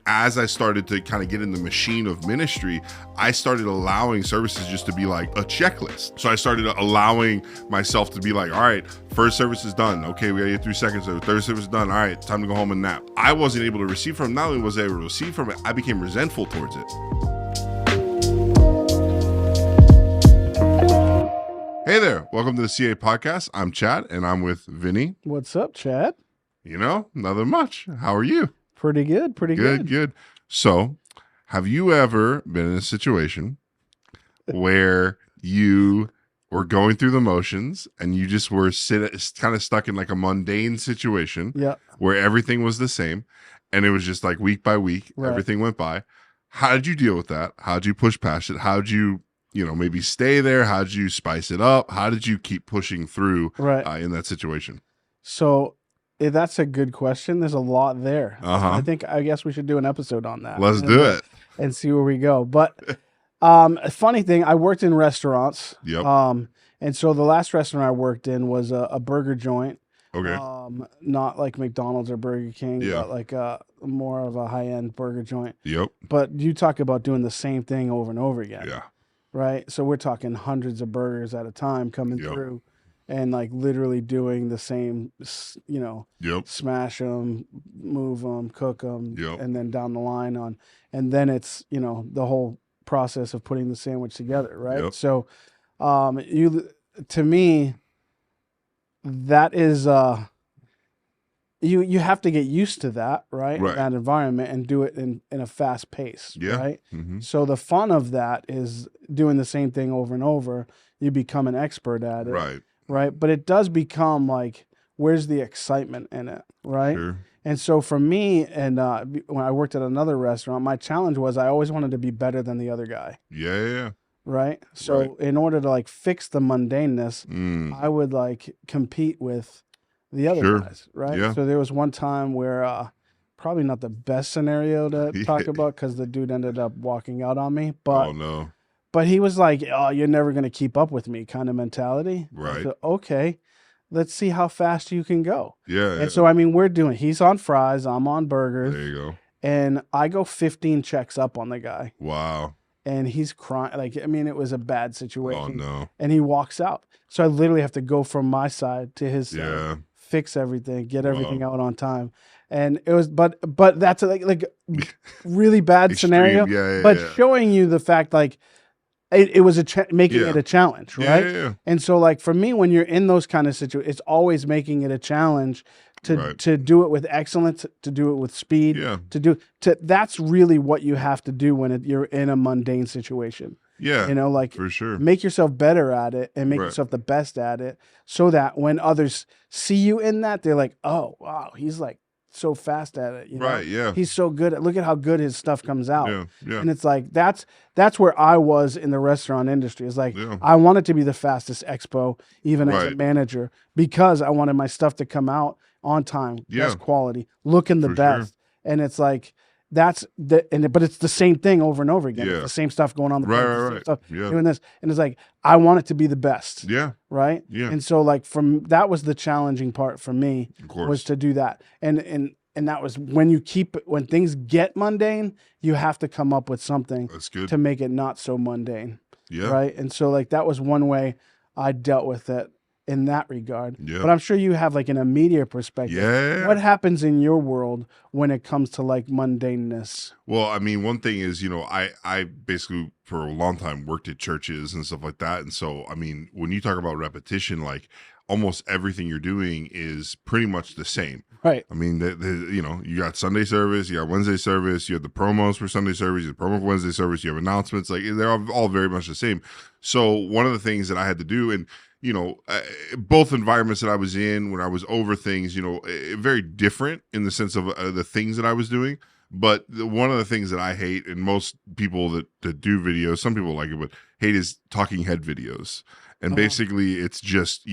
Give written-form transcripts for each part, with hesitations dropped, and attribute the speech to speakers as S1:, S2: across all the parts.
S1: as I started to kind of get in the machine of ministry, I started allowing services just to be like a checklist. So I started allowing myself to be like, all right, first service is done. Okay, we gotta get through second service. Third service is done. All right, time to go home and nap. I wasn't able to receive from it. Not only was I able to receive from it, I became resentful towards it. Hey there, welcome to the CA podcast. I'm Chad and I'm with Vinny.
S2: What's up, Chad?
S1: You know, nothing much. How are you?
S2: Pretty good,
S1: Good. So, have you ever been in a situation where you were going through the motions and you just were kind of stuck in like a mundane situation where everything was the same and it was just like week by week, everything went by? How did you deal with that? How did you push past it? How did you maybe stay there? How did you spice it up? How did you keep pushing through in that situation?
S2: So that's a good question. There's a lot there. I guess we should do an episode on that.
S1: Let's do it
S2: and see where we go. But a funny thing, I worked in restaurants.
S1: Yep.
S2: And so the last restaurant I worked in was a burger joint.
S1: Okay.
S2: Not like McDonald's or Burger King, but like more of a high-end burger joint.
S1: Yep.
S2: But you talk about doing the same thing over and over again.
S1: Yeah.
S2: Right? So we're talking hundreds of burgers at a time coming through. And like literally doing the same, smash them, move them, cook them, and then down the line on, and then it's, the whole process of putting the sandwich together. Right.
S1: Yep.
S2: So, to me, that is, you have to get used to that, right? That environment and do it in a fast pace.
S1: Yeah.
S2: Right.
S1: Mm-hmm.
S2: So the fun of that is doing the same thing over and over. You become an expert at it. Right. But it does become like, where's the excitement in it? Right.
S1: Sure.
S2: And so for me, and when I worked at another restaurant, my challenge was I always wanted to be better than the other guy.
S1: Yeah.
S2: Right. So in order to like fix the mundaneness, I would like compete with the other guys. Right.
S1: Yeah.
S2: So there was one time where probably not the best scenario to talk about because the dude ended up walking out on me. But
S1: oh no.
S2: But he was like, "Oh, you're never going to keep up with me," kind of mentality.
S1: Right.
S2: So, okay, let's see how fast you can go.
S1: Yeah.
S2: And so, he's on fries, I'm on burgers.
S1: There you go.
S2: And I go 15 checks up on the guy.
S1: Wow.
S2: And he's crying. It was a bad situation.
S1: Oh no.
S2: And he walks out. So I literally have to go from my side to his side, fix everything, get everything out on time. And it was, but that's like really bad scenario. Showing you the fact like, it was making it a challenge, right?
S1: Yeah.
S2: And so, like for me, when you're in those kind of situations, it's always making it a challenge to do it with excellence, to do it with speed, that's really what you have to do when you're in a mundane situation.
S1: Yeah, for sure.
S2: Make yourself better at it and make yourself the best at it, so that when others see you in that, they're like, "Oh, wow, he's like so fast at it, he's so good at, look at how good his stuff comes out." And it's like that's where I was in the restaurant industry. It's like I wanted to be the fastest expo even as a manager because I wanted my stuff to come out on time, best quality, looking the best. And it's like but it's the same thing over and over again. It's the same stuff going on the plate, stuff doing this, and it's like I want it to be the best. And so like that was the challenging part for me, was to do that. And that was when things get mundane, you have to come up with something to make it not so mundane. Right. And so like that was one way I dealt with it in that regard. But I'm sure you have like an immediate perspective. What happens in your world when it comes to like mundaneness?
S1: Well, one thing is, I basically for a long time worked at churches and stuff like that. And so, when you talk about repetition, like almost everything you're doing is pretty much the same.
S2: Right.
S1: You got Sunday service, you got Wednesday service, you have the promos for Sunday service, you have the promo for Wednesday service, you have announcements, like they're all very much the same. So one of the things that I had to do, and both environments that I was in when I was over things, very different in the sense of the things that I was doing. But one of the things that I hate, and most people that do videos, some people like it, but hate, is talking head videos. And basically it's just,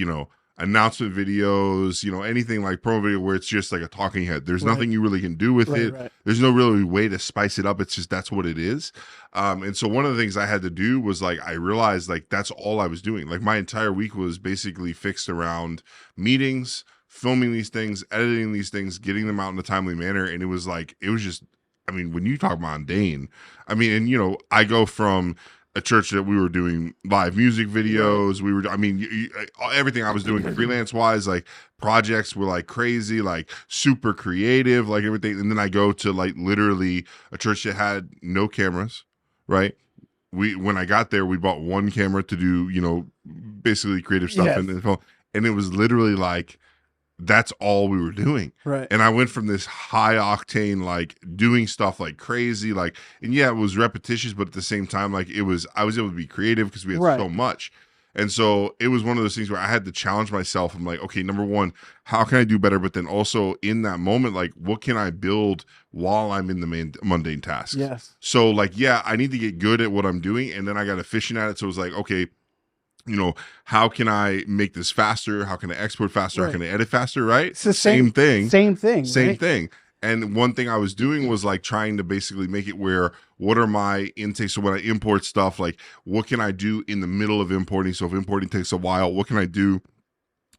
S1: announcement videos, anything like promo video where it's just like a talking head. There's nothing you really can do with it. Right. There's no really way to spice it up. It's just, that's what it is. And so one of the things I had to do was like, I realized like that's all I was doing. Like my entire week was basically fixed around meetings, filming these things, editing these things, getting them out in a timely manner. And it was just I mean, when you talk mundane, I mean, and you know, I go from a church that we were doing live music videos. We were, I mean, everything I was doing freelance wise, like projects were like crazy, like super creative, like everything. And then I go to like literally a church that had no cameras, right? When I got there, we bought one camera to do, you know, basically creative stuff. Yes. And it was literally like, that's all we were doing.
S2: Right.
S1: And I went from this high octane, like doing stuff like crazy, like, and yeah, it was repetitious, but at the same time, like I was able to be creative because we had so much. And so it was one of those things where I had to challenge myself. I'm like, okay, number one, how can I do better? But then also in that moment, like, what can I build while I'm in the mundane tasks?
S2: Yes.
S1: So like, yeah, I need to get good at what I'm doing. And then I got efficient at it. So it was like, okay, you know, how can I make this faster? How can I export faster? Right. How can I edit faster? Right?
S2: It's the same thing. Same thing.
S1: Same right? thing. And one thing I was doing was like trying to basically make it where, what are my intakes? So when I import stuff, like what can I do in the middle of importing? So if importing takes a while, what can I do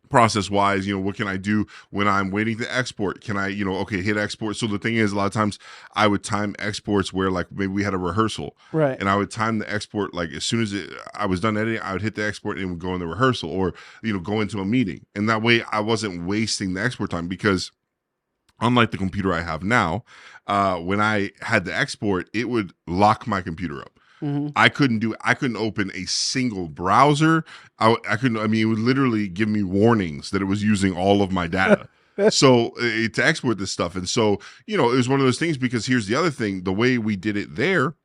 S1: process wise? You know, what can I do when I'm waiting to export? Can I, you know, okay, hit export. So the thing is, a lot of times I would time exports where like maybe we had a rehearsal,
S2: right?
S1: And I would time the export, like as soon as I was done editing, I would hit the export and it would go in the rehearsal, or, you know, go into a meeting. And that way I wasn't wasting the export time, because unlike the computer I have now, when I had the export, it would lock my computer up. Mm-hmm. I couldn't open a single browser. I couldn't, I mean, it would literally give me warnings that it was using all of my data. So to export this stuff. And so, you know, it was one of those things, because here's the other thing. The way we did it there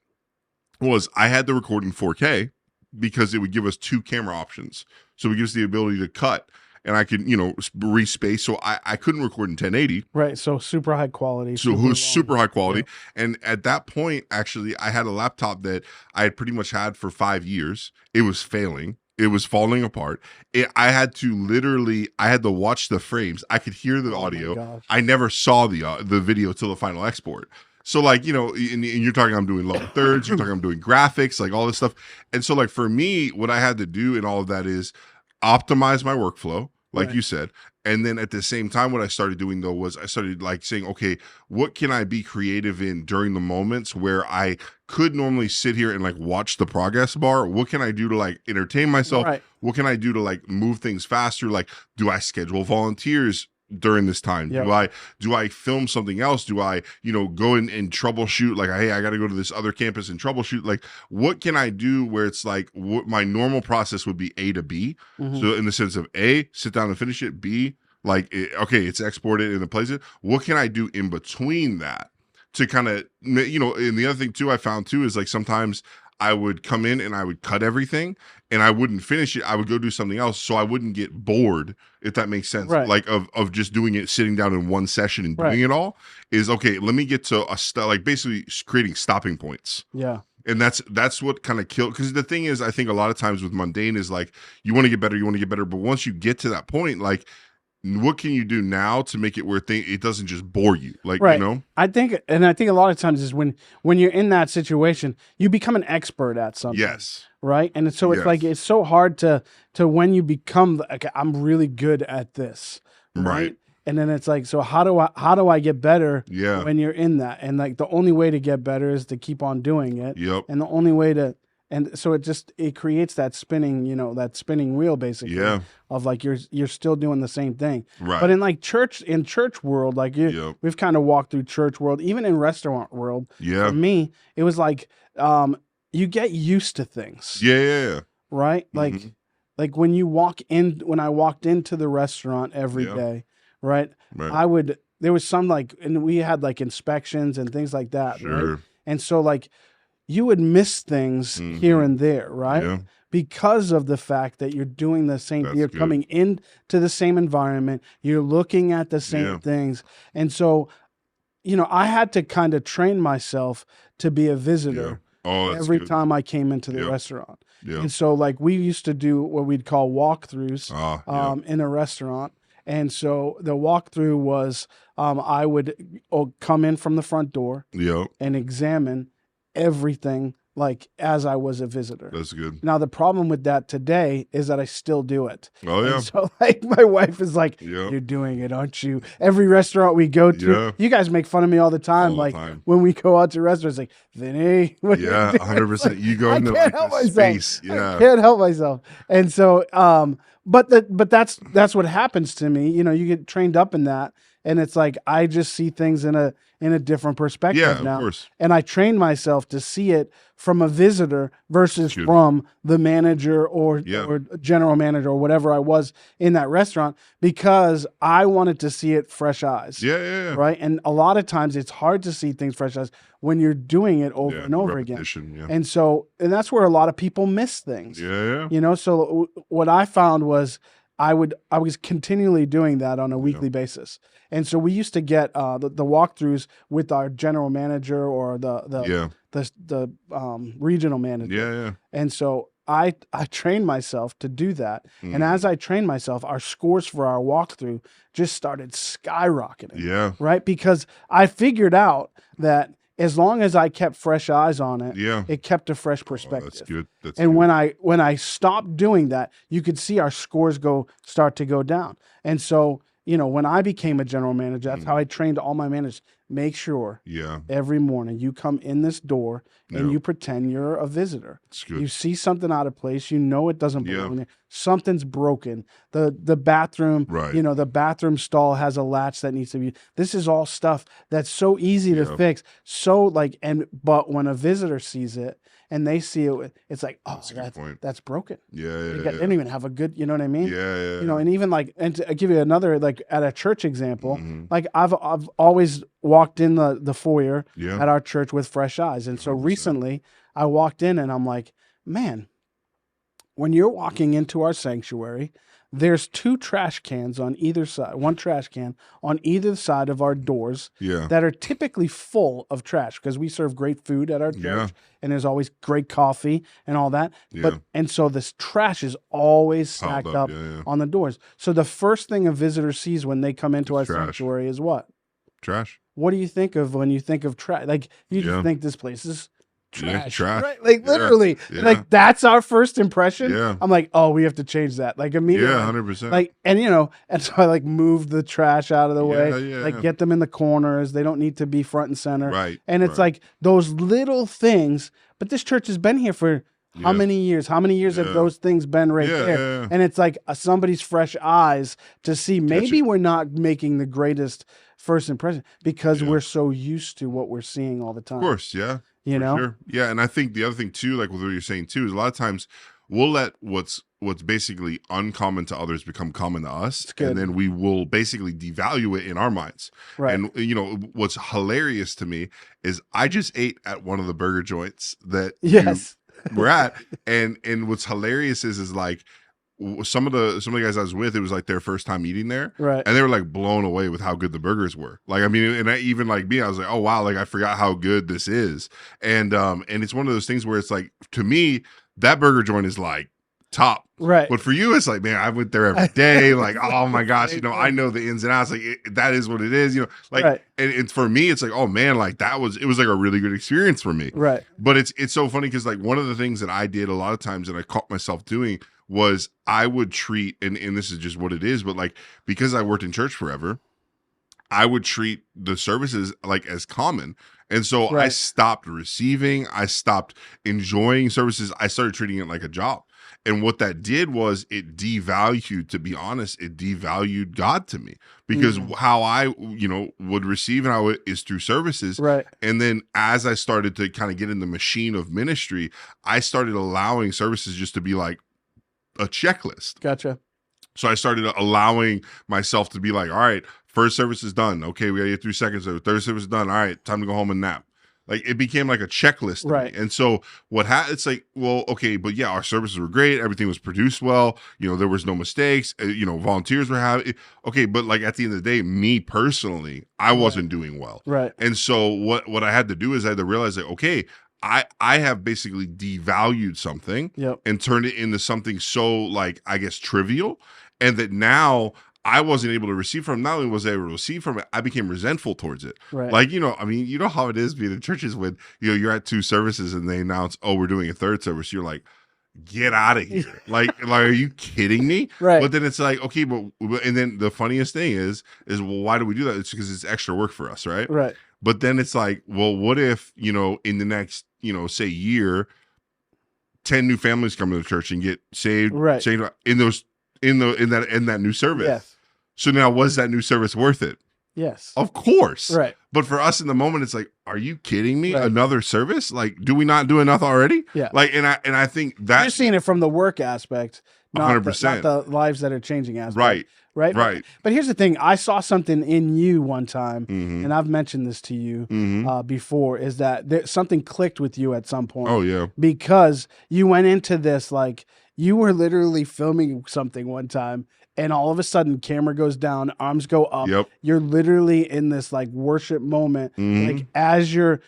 S1: was I had the record in 4K because it would give us 2 camera options. So it would give us the ability to cut. And I could, you know, respace. So I couldn't record in 1080.
S2: Right. So super high quality.
S1: So it was super high quality. Yeah. And at that point, actually, I had a laptop that I had pretty much had for 5 years. It was failing. It was falling apart. I had to watch the frames. I could hear the audio. I never saw the video till the final export. So like, you know, and you're talking, I'm doing lower thirds. You're talking, I'm doing graphics, like all this stuff. And so like for me, what I had to do in all of that is optimize my workflow, like you said. And then at the same time, what I started doing though was I started like saying, okay, what can I be creative in during the moments where I could normally sit here and like watch the progress bar? What can I do to like entertain myself? Right. What can I do to like move things faster? Like, do I schedule volunteers during this time? Yep. Do I film something else? Do I, you know, go in and troubleshoot? Like, hey, I got to go to this other campus and troubleshoot. Like, what can I do where it's like what my normal process would be A to B. Mm-hmm. So in the sense of A, sit down and finish it. B, like, okay, it's exported and it plays it. What can I do in between that to kind of, you know? And the other thing too, I found too, is like sometimes I would come in and I would cut everything and I wouldn't finish it. I would go do something else so I wouldn't get bored, if that makes sense. Right. Like of just doing it, sitting down in one session and doing it all is okay. Let me get to like basically creating stopping points.
S2: Yeah.
S1: And that's what kind of killed. Because the thing is, I think a lot of times with mundane is like, you want to get better. But once you get to that point, like, what can you do now to make it where it doesn't just bore you? Like, you know?
S2: I think a lot of times is when you're in that situation, you become an expert at something.
S1: Yes.
S2: Right. And so it's like, it's so hard to when you become, okay, I'm really good at this. Right. And then it's like, so how do I get better when you're in that? And like, the only way to get better is to keep on doing it.
S1: Yep.
S2: And the only way to, and so it creates that spinning, you know, that spinning wheel basically of like, you're still doing the same thing.
S1: Right.
S2: But in like church world, like we've kind of walked through church world, even in restaurant world.
S1: Yeah.
S2: For me, it was like, you get used to things.
S1: Yeah.
S2: Right. Like when I walked into the restaurant every day, right. There was some like, and we had like inspections and things like that.
S1: Sure.
S2: Right? And so like, you would miss things here and there, right? Yeah. Because of the fact that you're doing the same, you're coming into the same environment, you're looking at the same things. And so, you know, I had to kind of train myself to be a visitor every time I came into the restaurant. Yeah. And so like we used to do what we'd call walkthroughs in a restaurant. And so the walkthrough was I would come in from the front door and examine everything like as I was a visitor.
S1: That's good.
S2: Now the problem with that today is that I still do it.
S1: Oh yeah.
S2: And so like my wife is like, "You're doing it, aren't you?" Every restaurant we go to, you guys make fun of me all the time. When we go out to restaurants, like, Vinny, what
S1: 100%. You go into like the space. Yeah,
S2: I can't help myself. And so, but that's what happens to me. You know, you get trained up in that, and it's like I just see things in a different perspective now. Of course. And I train myself to see it from a visitor versus from the manager or general manager or whatever I was in that restaurant, because I wanted to see it fresh eyes.
S1: Yeah.
S2: Right. And a lot of times it's hard to see things fresh eyes when you're doing it over and over again. Yeah. And that's where a lot of people miss things.
S1: Yeah.
S2: You know, so what I found was I was continually doing that on a weekly basis. And so we used to get the walkthroughs with our general manager or the regional manager.
S1: Yeah.
S2: And so I trained myself to do that. And as I trained myself, our scores for our walkthrough just started skyrocketing.
S1: Yeah.
S2: Right? Because I figured out that as long as I kept fresh eyes on it, it kept a fresh perspective.
S1: That's good.
S2: And when I stopped doing that, you could see our scores start to go down. And so, you know, when I became a general manager, that's how I trained all my managers. Make sure every morning you come in this door and you pretend you're a visitor. You see something out of place, you know it doesn't belong there. Something's broken. The bathroom, you know, the bathroom stall has a latch that needs to be. This is all stuff that's so easy to fix. So but when a visitor sees it and they see it, it's like, oh, that's broken. They don't even have a good, you know what I mean? You know, and even and to give you another, like at a church example, like I've always walked in the foyer at our church with fresh eyes. And so recently I walked in and I'm like, man, when you're walking into our sanctuary, there's 2 trash cans on either side, 1 trash can on either side of our doors that are typically full of trash because we serve great food at our church and there's always great coffee and all that. And so this trash is always stacked up on the doors. So the first thing a visitor sees when they come into our sanctuary is what?
S1: Trash.
S2: What do you think of when you think of trash? Like you just think this place is trash, right? Like literally, like that's our first impression. I'm like, oh, we have to change that, like immediately.
S1: 100%.
S2: Like, and you know, and so I like move the trash out of the way, like get them in the corners. They don't need to be front and center,
S1: right?
S2: And it's like those little things. But this church has been here for how many years? How many years have those things been right there? And it's like somebody's fresh eyes to see. Maybe we're not making the greatest first impression because we're so used to what we're seeing all the time.
S1: Of course,
S2: you know,
S1: sure. Yeah. And I think the other thing too, like with what you're saying too, is a lot of times we'll let what's basically uncommon to others become common to us, and then we will basically devalue it in our minds. Right. And you know what's hilarious to me is I just ate at one of the burger joints that we're at, and what's hilarious is like some of the guys I was with, it was like their first time eating there,
S2: right?
S1: And they were like blown away with how good the burgers were. Like, I mean, and even like me, I was like, oh wow, like I forgot how good this is. And it's one of those things where it's like, to me, that burger joint is like top,
S2: right?
S1: But for you, it's like, man, I went there every day. Like, oh my gosh, you know, I know the ins and outs. Like, that is what it is, you know. Like, and for me, it's like, oh man, like it was like a really good experience for me,
S2: right?
S1: But it's so funny because like one of the things that I did a lot of times, and I caught myself doing, was I would treat, and this is just what it is, but like because I worked in church forever, I would treat the services like as common. And so I stopped receiving, I stopped enjoying services, I started treating it like a job. And what that did was it devalued, to be honest, it devalued God to me, because how I, you know, would receive and is through services.
S2: Right.
S1: And then as I started to kind of get in the machine of ministry, I started allowing services just to be like a checklist.
S2: Gotcha.
S1: So I started allowing myself to be like, all right, first service is done. Okay, we got to get through second service. Third service is done. All right, time to go home and nap. Like it became like a checklist.
S2: Right.
S1: And so it's like, well, okay, but yeah, our services were great. Everything was produced well. You know, there was no mistakes. You know, volunteers were having, okay, but like at the end of the day, me personally, I wasn't doing well.
S2: Right.
S1: And so what I had to do is I had to realize that, okay, I have basically devalued something and turned it into something so like, I guess, trivial. And that now I wasn't able to receive from. Not only was I able to receive from it, I became resentful towards it.
S2: Right.
S1: Like, I mean, you know how it is being in churches when you're at 2 services and they announce, oh, we're doing a 3rd service. You're like, get out of here. like, are you kidding me?
S2: Right.
S1: But then it's like, okay, but and then the funniest thing is well, why do we do that? It's because it's extra work for us, right?
S2: Right.
S1: But then it's like, well, what if, in the next, say year, 10 new families come to the church and get saved,
S2: right.
S1: saved in that new service.
S2: Yes.
S1: So now, was that new service worth it?
S2: Yes.
S1: Of course.
S2: Right.
S1: But for us in the moment, it's like, are you kidding me? Right. Another service? Like, do we not do enough already?
S2: Yeah.
S1: Like, and I think that
S2: you're seeing it from the work aspect, not
S1: 100%.
S2: The lives that are changing aspect.
S1: Right.
S2: Right.
S1: Right.
S2: But here's the thing. I saw something in you one time, and I've mentioned this to you before, is that something clicked with you at some point.
S1: Oh, yeah.
S2: Because you went into this, like, you were literally filming something one time, and all of a sudden camera goes down, arms go up.
S1: Yep.
S2: You're literally in this like worship moment, like as you're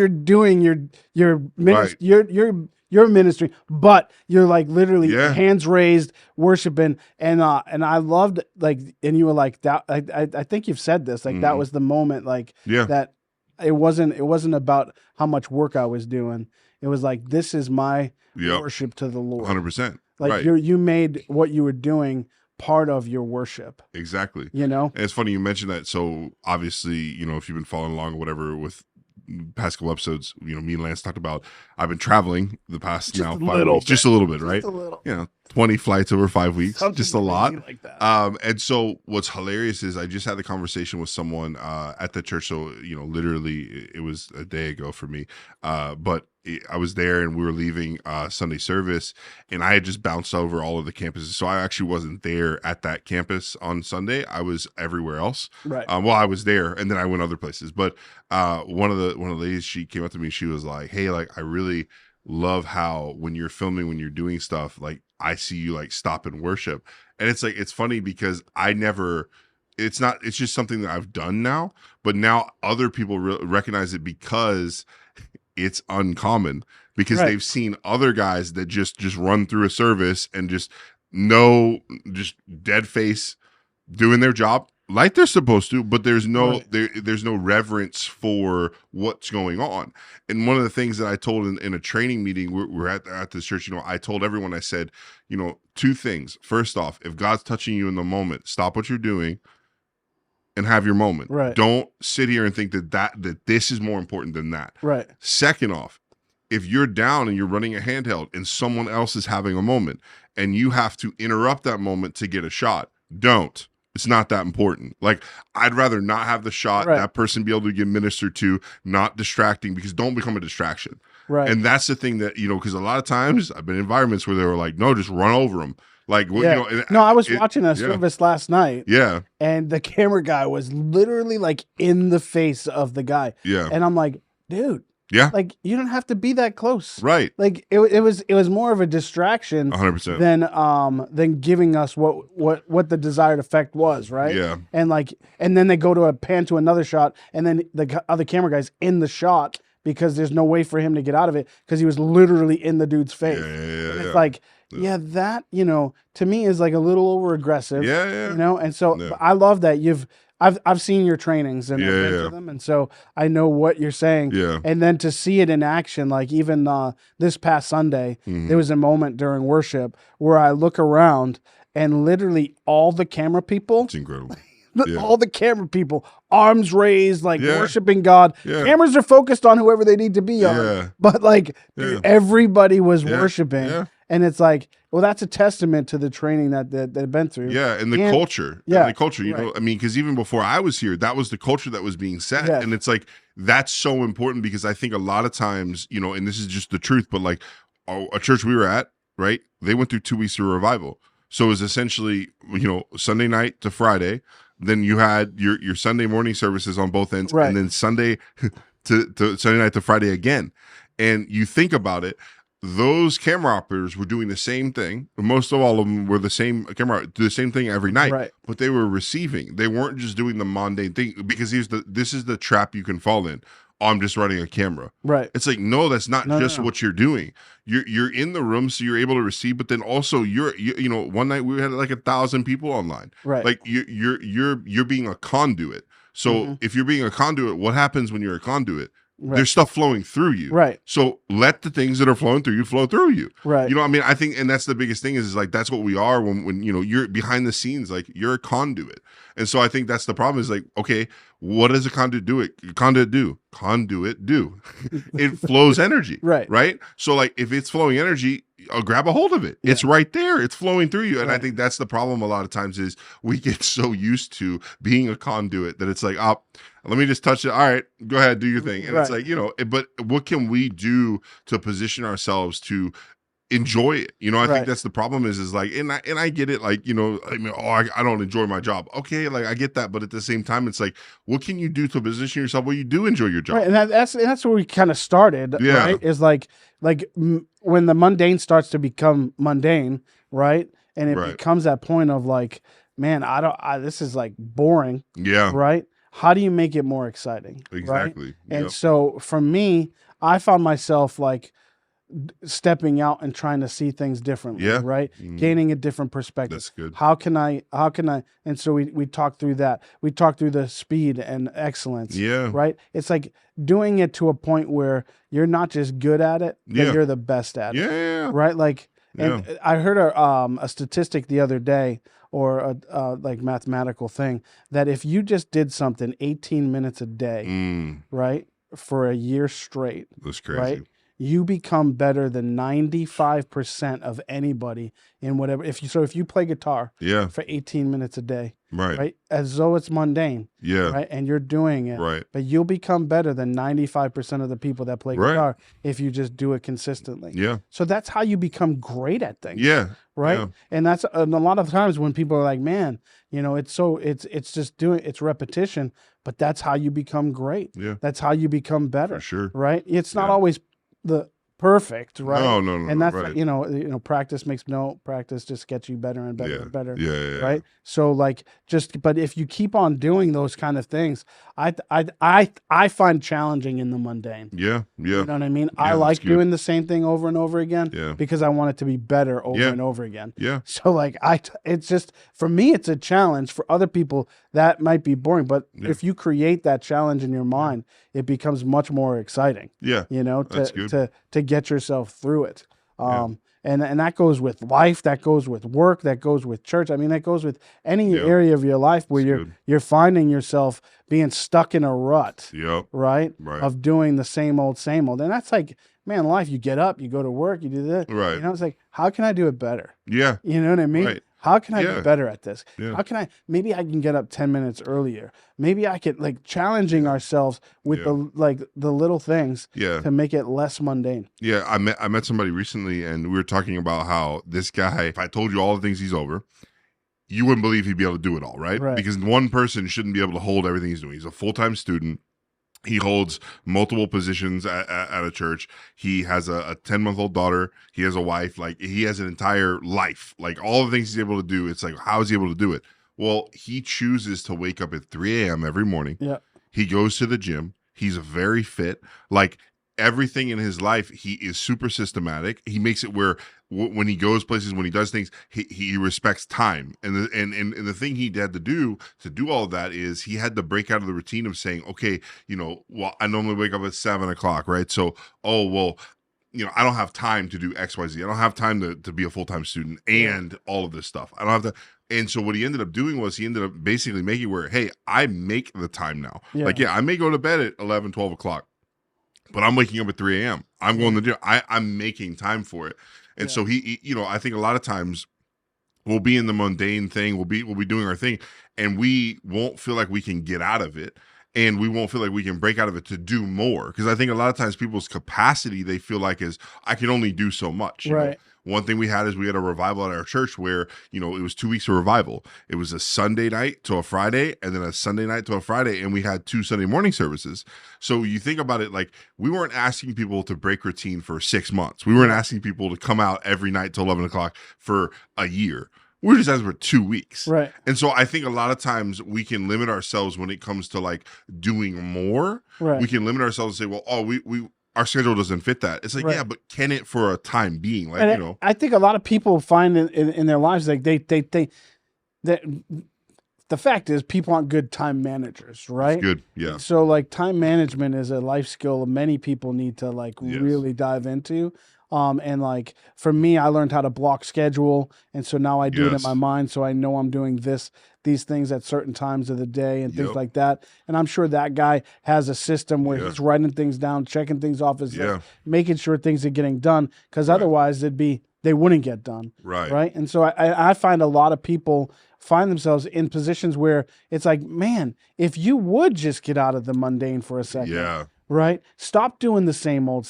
S2: doing your ministry, your ministry, but you're like literally hands raised, worshiping, and I loved like, and you were like that. I think you've said this, like that was the moment, like that. It wasn't about how much work I was doing. It was like, this is my worship to the Lord.
S1: 100%.
S2: Like you made what you were doing part of your worship.
S1: Exactly.
S2: And
S1: it's funny you mentioned that. So obviously, if you've been following along or whatever with past couple episodes, me and Lance talked about, I've been traveling the past
S2: just
S1: now 5 weeks, just a little bit, right?
S2: Just a little.
S1: 20 flights over 5 weeks,
S2: Something
S1: just a lot.
S2: like that.
S1: And so what's hilarious is I just had a conversation with someone at the church. So, literally it was a day ago for me. But I was there and we were leaving Sunday service, and I had just bounced over all of the campuses. So I actually wasn't there at that campus on Sunday. I was everywhere else.
S2: Right.
S1: Well, I was there and then I went other places. But one of the ladies, she came up to me, she was like, hey, like, I really love how when you're filming, when you're doing stuff, like I see you like stop and worship. And it's like, it's funny because it's just something that I've done now, but now other people recognize it because it's uncommon, because they've seen other guys that just run through a service and just dead face doing their job like they're supposed to, but there's no there's no reverence for what's going on. And one of the things that I told in a training meeting, we're at this church, I told everyone, I said, 2 things. First off, if God's touching you in the moment, stop what you're doing and have your moment.
S2: Right.
S1: Don't sit here and think that this is more important than that.
S2: Right.
S1: Second off, if you're down and you're running a handheld and someone else is having a moment and you have to interrupt that moment to get a shot, don't. It's not that important. Like, I'd rather not have the shot, that person be able to get ministered to, not distracting, because don't become a distraction.
S2: Right.
S1: And that's the thing that, because a lot of times I've been in environments where they were like, no, just run over them. Like,
S2: no, I was watching a service last night.
S1: Yeah.
S2: And the camera guy was literally like in the face of the guy.
S1: Yeah.
S2: And I'm like, dude.
S1: Yeah.
S2: Like, you don't have to be that close.
S1: Right.
S2: Like it was more of a distraction
S1: 100%
S2: than giving us what the desired effect was, right?
S1: Yeah.
S2: And then they go to a pan to another shot, and then the other camera guy's in the shot because there's no way for him to get out of it because he was literally in the dude's face.
S1: Yeah.
S2: It's like, that, to me is like a little over aggressive.
S1: Yeah.
S2: And so I love that I've seen your trainings and I've been to them, and so I know what you're saying.
S1: Yeah.
S2: And then to see it in action, like even this past Sunday, there was a moment during worship where I look around and literally all the camera people.
S1: It's incredible.
S2: All the camera people, arms raised, like worshiping God. Cameras are focused on whoever they need to be on. But like everybody was worshiping. Yeah. And it's like, well, that's a testament to the training that they've been through.
S1: Yeah, and the culture. Yeah. And the culture, I mean, because even before I was here, that was the culture that was being set. Yes. And it's like, that's so important, because I think a lot of times, and this is just the truth, but like a church we were at, right? They went through 2 weeks of revival. So it was essentially, Sunday night to Friday. Then you had your Sunday morning services on both ends, and then Sunday to Sunday night to Friday again. And you think about it, those camera operators were doing the same thing. Most of all of them were the same camera, do the same thing every night, but they were receiving. They weren't just doing the mundane thing, because this is the trap you can fall in. oh, I'm just running a camera.
S2: Right.
S1: It's like, no, that's not just what you're doing. You're in the room, so you're able to receive, but then also you know, one night we had like 1,000 people online.
S2: Right.
S1: Like you're being a conduit. So if you're being a conduit, what happens when you're a conduit? Right. There's stuff flowing through you.
S2: Right.
S1: So let the things that are flowing through you flow through you.
S2: Right.
S1: You know what I mean? I think, and that's the biggest thing is like, that's what we are when, you know, you're behind the scenes, like you're a conduit. And so I think that's the problem is like, okay, what does a conduit do? Conduit do. It flows energy.
S2: Right.
S1: Right. So like if it's flowing energy, I'll grab a hold of it. Yeah. It's right there. It's flowing through you. And I think that's the problem a lot of times is we get so used to being a conduit that it's like, oh, let me just touch it. All right, go ahead, do your thing. And it's like, you know, but what can we do to position ourselves to enjoy it? You know, I think that's the problem is like, and I get it. Like, you know, I mean, I don't enjoy my job. Okay. Like I get that. But at the same time, it's like, what can you do to position yourself where you do enjoy your job?
S2: Right. And that's where we kind of started. Yeah. Right. Is like when the mundane starts to become mundane. Right. And it becomes that point of like, man, this is like boring.
S1: Yeah.
S2: Right. How do you make it more exciting?
S1: Exactly.
S2: Right? And so for me, I found myself like stepping out and trying to see things differently, right? Gaining a different perspective.
S1: That's good.
S2: How can I, and so we talked through that. We talked through the speed and excellence. Yeah. Right. It's like doing it to a point where you're not just good at it, but you're the best at it.
S1: Yeah.
S2: Right. Like, and I heard a statistic the other day, or a like mathematical thing, that if you just did something 18 minutes a day, right, for a year straight,
S1: that's crazy.
S2: Right, you become better than 95% of anybody in whatever. If you play guitar for 18 minutes a day, right, as though it's mundane, right, and you're doing it, right, but you'll become better than 95% of the people that play guitar if you just do it consistently. Yeah. So that's how you become great at things. Yeah. Right. Yeah. And that's a lot of times when people are like, man, you know, it's just it's repetition, but that's how you become great. Yeah. That's how you become better. For sure. Right. It's not always the perfect, right? No. And that's you know, practice just gets you better and better and better. Yeah. Right. So like but if you keep on doing those kind of things, I find challenging in the mundane. Yeah. Yeah. You know what I mean? Yeah, I like doing the same thing over and over again because I want it to be better over and over again. Yeah. So like it's just, for me, it's a challenge. For other people, that might be boring, but if you create that challenge in your mind, it becomes much more exciting. Yeah. You know, to get yourself through it. And that goes with life, that goes with work, that goes with church. I mean, that goes with any area of your life where you're finding yourself being stuck in a rut, right? Of doing the same old. And that's like, man, life, you get up, you go to work, you do this. Right. You know, it's like, how can I do it better? Yeah. You know what I mean? Right. How can I be better at this? Yeah. How can maybe I can get up 10 minutes earlier. Maybe I could, like, challenging ourselves with the little things to make it less mundane. Yeah.
S1: I met somebody recently and we were talking about how this guy, if I told you all the things he's over, you wouldn't believe he'd be able to do it all, right? Because one person shouldn't be able to hold everything he's doing. He's a full-time student. He holds multiple positions at a church. He has a 10-month-old daughter. He has a wife. Like, he has an entire life. Like, all the things he's able to do, it's like, how is he able to do it? Well, he chooses to wake up at 3 a.m. every morning. Yeah. He goes to the gym. He's very fit. Like, everything in his life, he is super systematic. He makes it where when he goes places, when he does things, he respects time. And the thing he had to do all of that is he had to break out of the routine of saying, okay, you know, well, I normally wake up at 7 o'clock, right? So, oh, well, you know, I don't have time to do X, Y, Z. I don't have time to be a full-time student and all of this stuff. I don't have to. And so what he ended up doing was he ended up basically making where, hey, I make the time now. Yeah. Like, I may go to bed at 11, 12 o'clock. But I'm waking up at 3 a.m. I'm going to the gym. I'm making time for it. And so he, you know, I think a lot of times we'll be in the mundane thing. We'll be doing our thing, and we won't feel like we can get out of it. And we won't feel like we can break out of it to do more. Because I think a lot of times people's capacity, they feel like is, I can only do so much. You know? One thing we had a revival at our church where, you know, it was 2 weeks of revival. It was a Sunday night to a Friday, and then a Sunday night to a Friday, and we had 2 Sunday morning services. So you think about it, like, we weren't asking people to break routine for 6 months. We weren't asking people to come out every night till 11 o'clock for a year. we're just asking for 2 weeks.
S2: Right.
S1: And so I think a lot of times we can limit ourselves when it comes to like doing more.
S2: Right.
S1: We can limit ourselves and say, well, oh, we our schedule doesn't fit that. It's like, yeah, but can it for a time being? Like, and
S2: I think a lot of people find in their lives, like they the fact is people aren't good time managers, right?
S1: It's good, yeah.
S2: So like time management is a life skill many people need to like really dive into. And like for me, I learned how to block schedule, and so now I do it in my mind, so I know I'm doing these things at certain times of the day and things like that. And I'm sure that guy has a system where he's writing things down, checking things off his list, making sure things are getting done, because otherwise they wouldn't get done. Right. And so I find a lot of people find themselves in positions where it's like, man, if you would just get out of the mundane for a second, right? Stop doing the same old.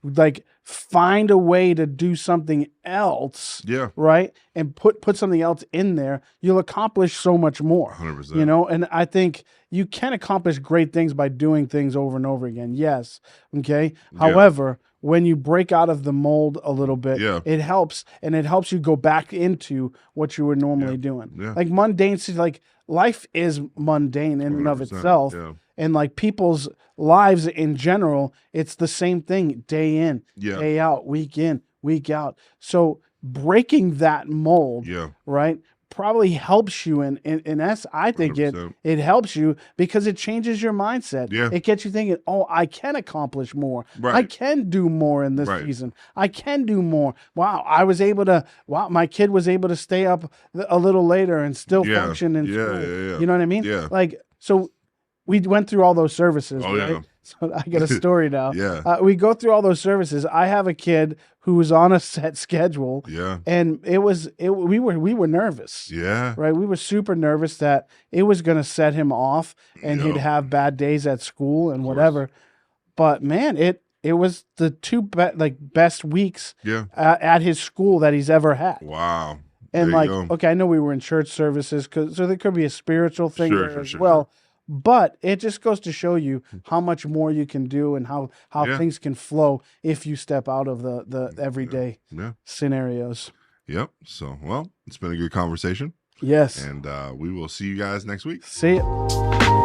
S2: Like find a way to do something else, right? And put something else in there. You'll accomplish so much more.
S1: 100%.
S2: You know, and I think you can accomplish great things by doing things over and over again. Yes. Okay. However, when you break out of the mold a little bit, it helps, and it helps you go back into what you were normally doing. Like mundane, like life is mundane in and of itself. And like people's lives in general, it's the same thing day in, day out, week in, week out. So breaking that mold, right, probably helps you in essence. I think 100%. it helps you because it changes your mindset. It gets you thinking, oh, I can accomplish more. I can do more in this season. I can do more. Wow, my kid was able to stay up a little later and still function in school. You know what I mean? Like, so we went through all those services, right? So I got a story now. We go through all those services. I have a kid who was on a set schedule. And we were nervous. Right. We were super nervous that it was going to set him off and he'd have bad days at school and whatever. But man, it was the two best weeks at his school that he's ever had.
S1: Wow.
S2: And okay, I know we were in church services, so there could be a spiritual thing there as well. But it just goes to show you how much more you can do and how things can flow if you step out of the everyday scenarios.
S1: So, well, it's been a good conversation.
S2: Yes.
S1: And we will see you guys next week.
S2: See ya.